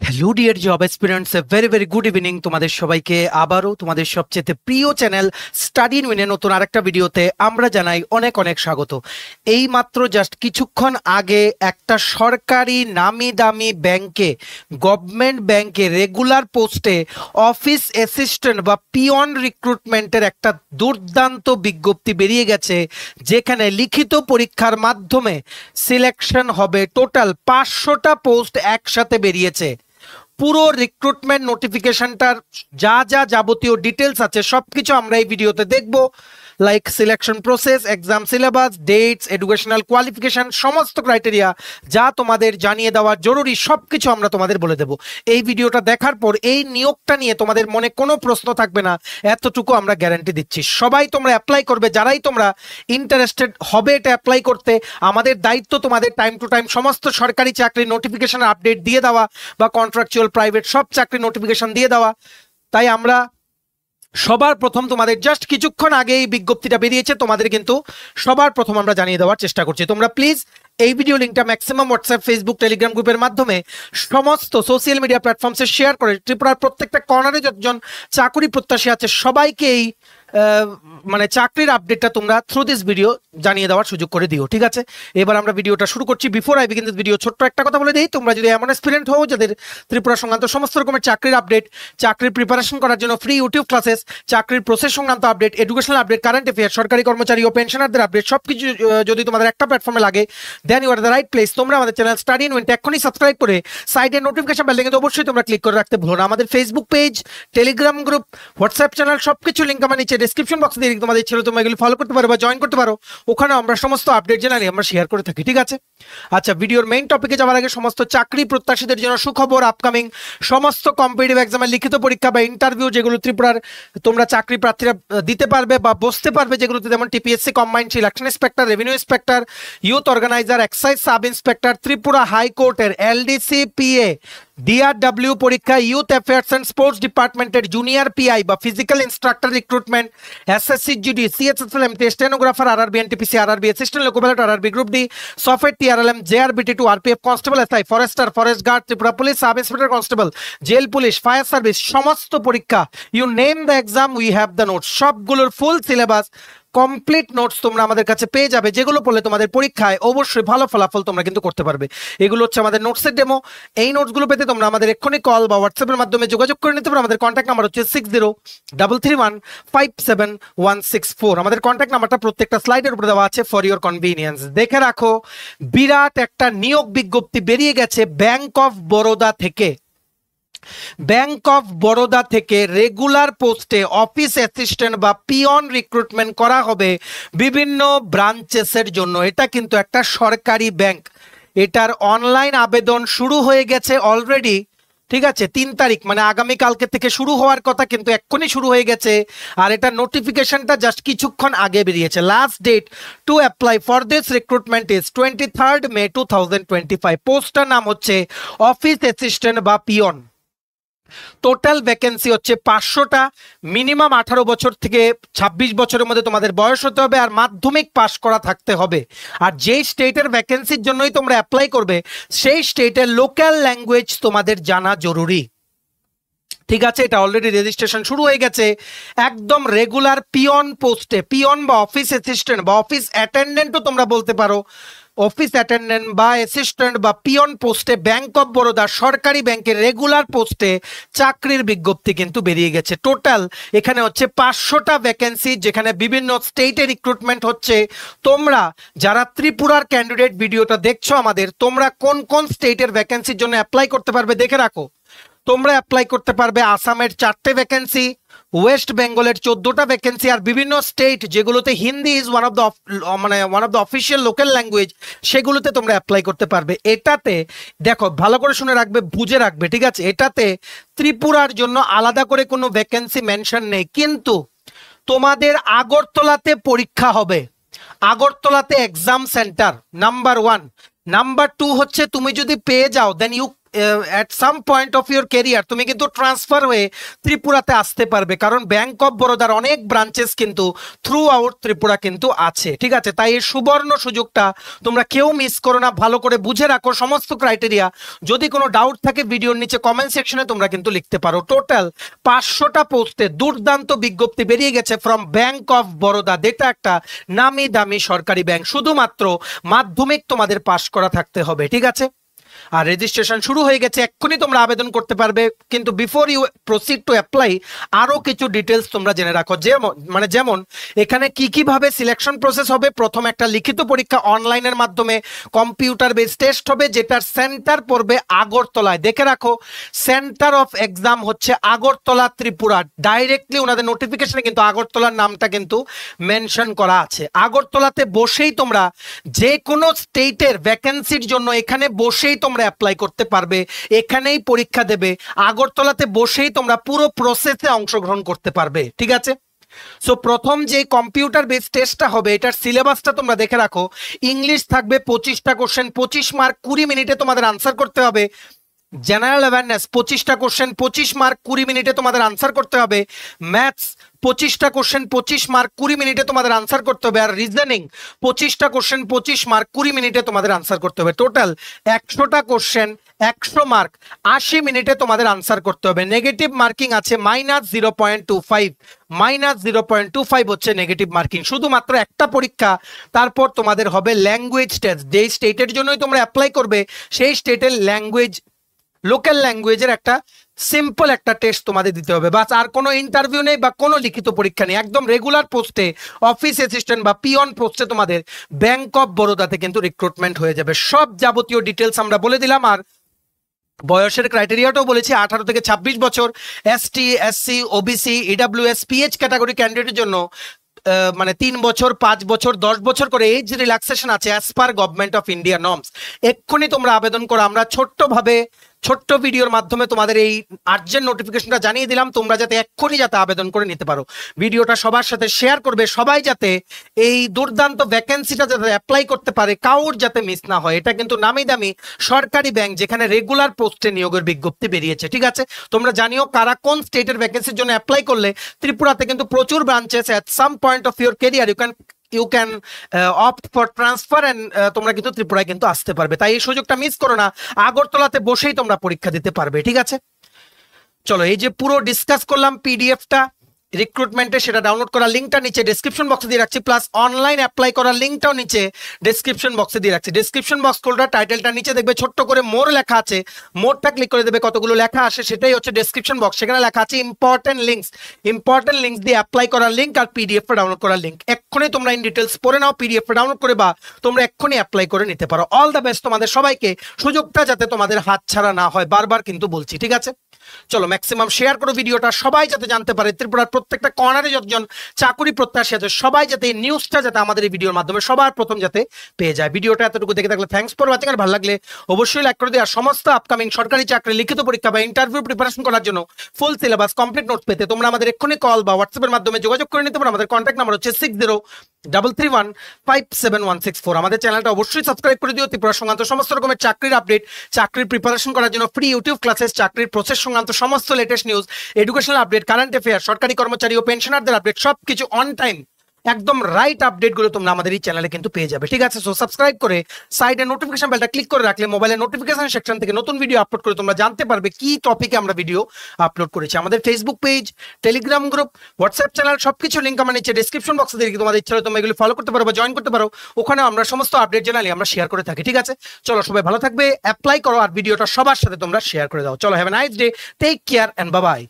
Hello dear job experience, a very very good evening তোমাদের সবাইকে। আবারও তোমাদের সবচেয়ে প্রিয় চ্যানেল স্টাডি ইন উইনে নতুন আরেকটা ভিডিওতে আমরা জানাই অনেক অনেক স্বাগত। এই মাত্র জাস্ট কিছুক্ষণ আগে একটা সরকারি নামি দামি ব্যাংকে, গভর্নমেন্ট ব্যাংকে রেগুলার পোস্টে অফিস অ্যাসিস্ট্যান্ট বা পিয়ন রিক্রুটমেন্টের একটা দুর্দান্ত বিজ্ঞপ্তি বেরিয়ে গেছে, যেখানে লিখিত পরীক্ষার মাধ্যমে সিলেকশন হবে। টোটাল 500টা পোস্ট একসাথে বেরিয়েছে। পুরো রিক্রুটমেন্ট নোটিফিকেশনটার যা যা যাবতীয় ডিটেলস আছে সবকিছু আমরা এই ভিডিওতে দেখব। Like selection process, exam syllabus, dates, educational qualification, সমস্ত ক্রাইটেরিয়া যা তোমাদের জানিয়ে দেওয়া জরুরি সবকিছু আমরা তোমাদের বলে দেব। এই ভিডিওটা দেখার পর এই নিয়োগটা নিয়ে তোমাদের মনে কোনো প্রশ্ন থাকবে না, এতটুকু আমরা গ্যারান্টি দিচ্ছি। সবাই তোমরা অ্যাপ্লাই করবে, যারাই তোমরা ইন্টারেস্টেড হবে এটা অ্যাপ্লাই করতে। আমাদের দায়িত্ব তোমাদের টাইম টু টাইম সমস্ত সরকারি চাকরির নোটিফিকেশনের আপডেট দিয়ে দেওয়া বা কন্ট্রাকচুয়াল প্রাইভেট সব চাকরির নোটিফিকেশন দিয়ে দেওয়া। তাই আমরা সবার প্রথম তোমাদের জাস্ট কিছুক্ষণ আগে এই বিজ্ঞপ্তিটা বেরিয়েছে, তোমাদের কিন্তু সবার প্রথম আমরা জানিয়ে দেওয়ার চেষ্টা করছি। তোমরা প্লিজ এই ভিডিও লিঙ্কটা ম্যাক্সিমাম হোয়াটসঅ্যাপ, ফেসবুক, টেলিগ্রাম গ্রুপের মাধ্যমে সমস্ত সোশ্যাল মিডিয়া প্ল্যাটফর্মসে শেয়ার করে ত্রিপুরার প্রত্যেকটা কর্নারে যতজন চাকরি প্রত্যাশী আছে সবাইকে এই মানে চাকরির আপডেটটা তোমরা থ্রু দিস ভিডিও জানিয়ে দেওয়ার সুযোগ করে দিও, ঠিক আছে? এবার আমরা ভিডিওটা শুরু করছি। Before I begin this video ছোট্ট একটা কথা বলে দিই, তোমরা যদি এমন স্টুডেন্ট হও যাদের ত্রিপুরা সংক্রান্ত সমস্ত রকমের চাকরির আপডেট, চাকরির প্রিপারেশন করার জন্য ফ্রি ইউটিউব ক্লাসেস, চাকরির প্রসেস সংক্রান্ত update, educational update, current affair, সরকারি কর্মচারী ও পেনশনারদের আপডেট সবকিছু যদি তোমাদের একটা প্ল্যাটফর্মে লাগে, then you are the right place. তোমরা আমাদের চ্যানেল স্টাডি ইন উইন এখনই সাবস্ক্রাইব করে সাইডে নোটিফিকেশন বেল লিঙ্কে অবশ্যই তোমরা ক্লিক করে রাখতে ভুলো না। আমাদের Facebook page, Telegram group, WhatsApp channel সবকিছু লিঙ্ক আমার নিচে ডেসক্রিপশন বক্সে দিয়ে তোমাদের ছিল, তোমরা এগুলো ফলো করতে পারো বা জয়েন করতে পারো। ওখানে আমরা সমস্ত আপডেট জানাই আমরা শেয়ার করে থাকি, ঠিক আছে? আচ্ছা, ভিডিওর মেইন টপিকে যাওয়ার আগে সমস্ত চাকরি প্রত্যাশীদের জন্য সুখবর। আপকামিং সমস্ত কম্পিটিটিভ এক্সামের লিখিত পরীক্ষা বা ইন্টারভিউ যেগুলো ত্রিপুরার তোমরা চাকরি প্রার্থীরা দিতে পারবে বা বসতে পারবে, যেগুলোতে যেমন TPSC combined selection inspector, revenue inspector, youth organiser, excise sub inspector, Tripura হাইকোর্টের এলডিসি পিএ, ডিআরডব্লিউ পরীক্ষা, ইউথ অ্যাফেয়ার্স অ্যান্ড স্পোর্টস ডিপার্টমেন্টের জুনিয়র পিআই বা physical instructor recruitment, SSC GD, CSSLM, stenographer, RRB, NTPC, RRB assistant loco pilot, RRB group D, software TRLM, জেআরবিটি2, RPF constable, SI, forester, forest guard, Tripura police, sub inspector constable, jail police, fire service সমস্ত পরীক্ষা, you name the exam we have the notes. সবগুলোর full syllabus, complete notes তোমরা আমাদের কাছে পেয়ে যাবে, যেগুলো পড়লে তোমাদের পরীক্ষায় অবশ্যই ভালো ফলাফল তোমরা কিন্তু করতে পারবে। এগুলো হচ্ছে আমাদের নোটসের ডেমো। এই নোটসগুলো পেতে তোমরা আমাদের এক্ষুনি কল বা হোয়াটসঅ্যাপের মাধ্যমে যোগাযোগ করে নিতে পারো। আমাদের কন্ট্যাক্ট নাম্বার হচ্ছে 6033157164। আমাদের কন্ট্যাক্ট নাম্বারটা প্রত্যেকটা স্লাইডের উপরে দেওয়া আছে ফর ইওর কনভিনিয়েন্স। দেখে রাখো, বিরাট একটা নিয়োগ বিজ্ঞপ্তি বেরিয়ে গেছে ব্যাংক অফ বরোদা থেকে। ব্যাংক অফ বরোদা থেকে রেগুলার পোস্টে অফিস অ্যাসিস্ট্যান্ট বা পিয়ন রিক্রুটমেন্ট করা হবে বিভিন্ন ব্রাঞ্চেসের জন্য। এটা কিন্তু একটা সরকারি ব্যাংক। এটার অনলাইন আবেদন শুরু হয়ে গেছে অলরেডি, ঠিক আছে? 3 তারিখ মানে আগামীকালকে থেকে শুরু হওয়ার কথা, কিন্তু এক্ষুনি শুরু হয়ে গেছে। আর এটা নোটিফিকেশনটা জাস্ট কিছুক্ষণ আগে বেরিয়েছে। Last date to apply for this recruitment is 23rd May 2025। পোস্টটার নাম হচ্ছে অফিস অ্যাসিস্ট্যান্ট বা পিয়ন। টোটাল ভ্যাকেন্সি হচ্ছে 500টা। মিনিমাম 18 বছর থেকে 26 বছরের মধ্যে তোমাদের বয়স হতে হবে আর মাধ্যমিক পাস করা থাকতে হবে। আর যেই স্টেটের ভ্যাকেন্সির জন্যই তোমরা অ্যাপ্লাই করবে সেই স্টেটের লোকাল ল্যাঙ্গুয়েজ তোমাদের জানা জরুরি, ঠিক আছে? এটা অলরেডি রেজিস্ট্রেশন শুরু হয়ে গেছে। একদম রেগুলার পিয়ন পোস্টে, পিয়ন বা অফিস অ্যাসিস্ট্যান্ট বা অফিস অ্যাটেন্ডেন্টও তোমরা বলতে পারো, অফিস অ্যাটেন্ডেন্ট বা অ্যাসিস্ট্যান্ট বা পিয়ন পোস্টে ব্যাংক অফ বরোদা সরকারি ব্যাংকের রেগুলার পোস্টে চাকরির বিজ্ঞপ্তি কিন্তু বেরিয়ে গেছে। টোটাল এখানে হচ্ছে 500টা ভ্যাকেন্সি, যেখানে বিভিন্ন স্টেটে রিক্রুটমেন্ট হচ্ছে। তোমরা যারা ত্রিপুরার ক্যান্ডিডেট ভিডিওটা দেখছো আমাদের, তোমরা কোন কোন স্টেটের ভ্যাকেন্সির জন্য অ্যাপ্লাই করতে পারবে দেখে রাখো। তোমরা অ্যাপ্লাই করতে পারবে আসামের 4টে ভ্যাকেন্সি, ওয়েস্ট বেঙ্গলের 14টা ভ্যাকেন্সি, আর বিভিন্ন স্টেট যেগুলোতে Hindi is one of the official local language, সেগুলোতে তোমরা অ্যাপ্লাই করতে পারবে। এটাতে দেখো, ভালো করে শুনে রাখবে, বুঝে রাখবে, ঠিক আছে? এটাতে ত্রিপুরার জন্য আলাদা করে কোনো ভ্যাকেন্সি মেনশন নেই, কিন্তু তোমাদের আগরতলাতে পরীক্ষা হবে। আগরতলাতে এক্সাম সেন্টার নাম্বার 1। নাম্বার 2 হচ্ছে তুমি যদি পেয়ে যাও then you at some point of your career তুমি কিন্তু ট্রান্সফার হয়ে ত্রিপুরাতে আসতে পারবে, কারণ ব্যাংক অফ বরোদার অনেক ব্রাঞ্চেস কিন্তু থ্রু আউট ত্রিপুরা কিন্তু আছে। ঠিক আছে, তাই এই সুবর্ণ সুযোগটা তোমরা কেউ মিস করো না, ভালো করে বুঝে রাখো সমস্ত ক্রাইটেরিয়া। যদি কোনো ডাউট থাকে ভিডিওর নিচে কমেন্ট সেকশনে তোমরা কিন্তু লিখতে পারো। টোটাল 500টা পোস্টে দুর্দান্ত বিজ্ঞপ্তি বেরিয়ে গেছে ফ্রম ব্যাংক অফ বরোদা, যেটা একটা নামি দামি সরকারি ব্যাংক। শুধুমাত্র মাধ্যমিক তোমাদের পাস করা থাকতে হবে। ঠিক আছে, আর রেজিস্ট্রেশন শুরু হয়ে গেছে, এক্ষুনি তোমরা আবেদন করতে পারবে। কিন্তু before you proceed to apply আরো কিছু ডিটেলস তোমরা জেনে রাখো। যেমন এখানে কি ভাবে সিলেকশন প্রসেস হবে। প্রথম একটা লিখিত পরীক্ষা অনলাইনের মাধ্যমে, কম্পিউটার বেস টেস্ট হবে, যেটার সেন্টার পড়বে আগরতলায়। দেখে রাখো, সেন্টার অফ এক্সাম হচ্ছে আগরতলা, ত্রিপুরা। ডাইরেক্টলি ওনাদের নোটিফিকেশনে কিন্তু আগরতলার নামটা কিন্তু মেনশন করা আছে। আগরতলাতে বসেই তোমরা যে কোনো স্টেটের ভ্যাকেন্সির জন্য এখানে বসেই তোমরা অ্যাপ্লাই করতে পারবে, এখানেই পরীক্ষা দেবে, আগরতলাতে বসেই তোমরা পুরো প্রসেসে অংশগ্রহণ করতে পারবে। ঠিক আছে, সো প্রথম যে কম্পিউটার বেস টেস্টটা হবে, এটার সিলেবাসটা তোমরা দেখে রাখো। ইংলিশ থাকবে 25টা কোশ্চেন, 25 মার্ক, 20 মিনিটে তোমাদের আনসার করতে হবে। জেনারেল অ্যাওয়ারনেস 25টা কোশ্চেন, 25 মার্ক, 20 মিনিটে তোমাদের আনসার করতে হবে। ম্যাথস 25টা কোশ্চেন, 25 মার্ক, 20 মিনিটে তোমাদের আনসার করতে হবে। আর রিজনিং 25টা কোশ্চেন, 25 মার্ক, 20 মিনিটে তোমাদের আনসার করতে হবে। টোটাল 100টা কোশ্চেন, 100 মার্ক, 80 মিনিটে তোমাদের আনসার করতে হবে। নেগেটিভ মার্কিং আছে -0.25, -0.25 হচ্ছে নেগেটিভ মার্কিং। শুধুমাত্র একটা পরীক্ষা, তারপর তোমাদের হবে ল্যাঙ্গুয়েজ টেস্ট। যেই স্টেটের জন্যই তোমরা অ্যাপ্লাই করবে সেই স্টেটের ল্যাঙ্গুয়েজ, লোকাল ল্যাঙ্গুয়েজের একটা সিম্পল একটা টেস্ট তোমাদের দিতে হবে। বাস, আর কোনো ইন্টারভিউ নেই বা কোনো লিখিত পরীক্ষা নেই। একদম রেগুলার পোস্টে, অফিস অ্যাসিস্ট্যান্ট বা পিয়ন পোস্টে তোমাদের ব্যাংক অফ বরোদাতে কিন্তু রিক্রুটমেন্ট হয়ে যাবে। সব যাবতীয় ডিটেলস আমরা বলে দিলাম। আর বয়সের ক্রাইটেরিয়াটাও বলেছি, 18 থেকে 26 বছর। ST, SC, OBC, EWS, PH category ক্যান্ডিডেটের জন্য মানে 3 বছর, 5 বছর, 10 বছর করে এজ রিল্যাক্সেশন আছে as per government of India norms. এক্ষুনি তোমরা আবেদন করো। আমরা ছোট্ট ভিডিওর মাধ্যমে তোমাদের এই আর্জেন্ট নোটিফিকেশনটা জানিয়ে দিলাম, তোমরা যাতে এক্ষুনি যাতে আবেদন করে নিতে পারো। ভিডিওটা সবার সাথে শেয়ার করবে, সবাই যাতে এই দুর্দান্ত ভ্যাকেন্সিটা যাতে অ্যাপ্লাই করতে পারে, কাউর যাতে মিস না হয়। এটা কিন্তু নামি দামি সরকারি ব্যাংক, যেখানে রেগুলার পোস্টে নিয়োগের বিজ্ঞপ্তি বেরিয়েছে। ঠিক আছে, তোমরা জানিও কারা কোন স্টেটের ভ্যাকেন্সির জন্য অ্যাপ্লাই করলে। ত্রিপুরাতে কিন্তু প্রচুর branches. At some point of your career you can opt for transfer and তোমরা কিন্তু ত্রিপুরায় কিন্তু আসতে পারবে। তাই এই সুযোগটা মিস করো না, আগরতলাতে বসেই তোমরা পরীক্ষা দিতে পারবে। ঠিক আছে, চলো এই যে পুরো ডিসকাস করলাম পিডিএফটা রিক্রুটমেন্টে, সেটা ডাউনলোড করার লিঙ্কটা নিচে ডেসক্রিপশন বক্সে দিয়ে রাখছি, প্লাস অনলাইন অ্যাপ্লাই করার লিঙ্কটাও নিচে ডেসক্রিপশন বক্সে দিয়ে রাখছি। ডেসক্রিপশন বক্স খোলার টাইটেলটা নিচে দেখবে ছোট্ট করে মোর লেখা আছে, মোরটা ক্লিক করে দেবে, কতগুলো লেখা আসে সেটাই হচ্ছে ডেসক্রিপশন বক্স। সেখানে লেখা আছে ইম্পর্টেন্ট লিঙ্কস দিয়ে অ্যাপ্লাই করার লিঙ্ক আর পিডিএফটা ডাউনলোড করার লিঙ্ক। এক্ষুনি তোমরা ইন ডিটেলস পড়ে নাও, পিডিএফটা ডাউনলোড করে বা তোমরা এক্ষুনি অ্যাপ্লাই করে নিতে পারো। অল দ্য বেস্ট তোমাদের সবাইকে, সুযোগটা যাতে তোমাদের হাত ছাড়া না হয়, বারবার কিন্তু বলছি। ঠিক আছে, চলো ম্যাক্সিমাম শেয়ার করো ভিডিওটা, সবাই যাতে জানতে পারে। ত্রিপুরার প্রত্যেকটা কর্নারে যতজন চাকরি প্রত্যাশী আছে সবাই যাতে এই নিউজটা যাতে আমাদের এই ভিডিওর মাধ্যমে সবার প্রথম যাতে পেয়ে যায়। ভিডিওটা এতটুকু দেখে থাকলে থ্যাঙ্কস ফর ওয়াচিং। আর ভালো লাগলে অবশ্যই লাইক করে দিও। আর সমস্ত আপকামিং সরকারি চাকরি, লিখিত পরীক্ষা বা ইন্টারভিউ প্রিপারেশন করার জন্য ফুল সিলেবাস, কমপ্লিট নোটস পেতে তোমরা আমাদের এক্ষুনি কল বা হোয়াটসঅ্যাপের মাধ্যমে যোগাযোগ করে নিতে পারো। আমাদের কন্ট্যাক্ট নাম্বার হচ্ছে 6033157164। আমাদের চ্যানেলটা অবশ্যই সাবস্ক্রাইব করে দিও। ত্রিপুরা সংক্রান্ত সমস্ত রকমের চাকরির আপডেট, চাকরির প্রিপারেশন করার জন্য ফ্রি ইউটিউব ক্লাসেস, চাকরির প্রসেস সংক্রান্ত সমস্ত latest news, educational update, current affair, সরকারি কর্মচারী ও পেনশনারদের আপডেট, সবকিছু অন টাইম একদম রাইট আপডেটগুলো তোমরা আমাদের এই চ্যানেলে কিন্তু পেয়ে যাবে। ঠিক আছে, সো সাবস্ক্রাইব করে সাইডে নোটিফিকেশন বেলটা ক্লিক করে রাখলে মোবাইলের নোটিফিকেশন সেকশন থেকে নতুন ভিডিও আপলোড করে তোমরা জানতে পারবে কি টপিকে আমরা ভিডিও আপলোড করেছি। আমাদের Facebook page, Telegram group, WhatsApp channel, সবকিছু লিঙ্ক আমার নিচে ডেসক্রিপশন বক্সে দিয়ে তোমাদের ইচ্ছা হলে তোমরা এগুলো ফলো করতে পারো বা জয়েন করতে পারো। ওখানে আমরা সমস্ত আপডেট জানালি আমরা শেয়ার করে থাকি। ঠিক আছে, চলো সবাই ভালো থাকবে, অ্যাপ্লাই করো আর ভিডিওটা সবার সাথে তোমরা শেয়ার করে দাও। চলো, have a nice day, take care and bye by.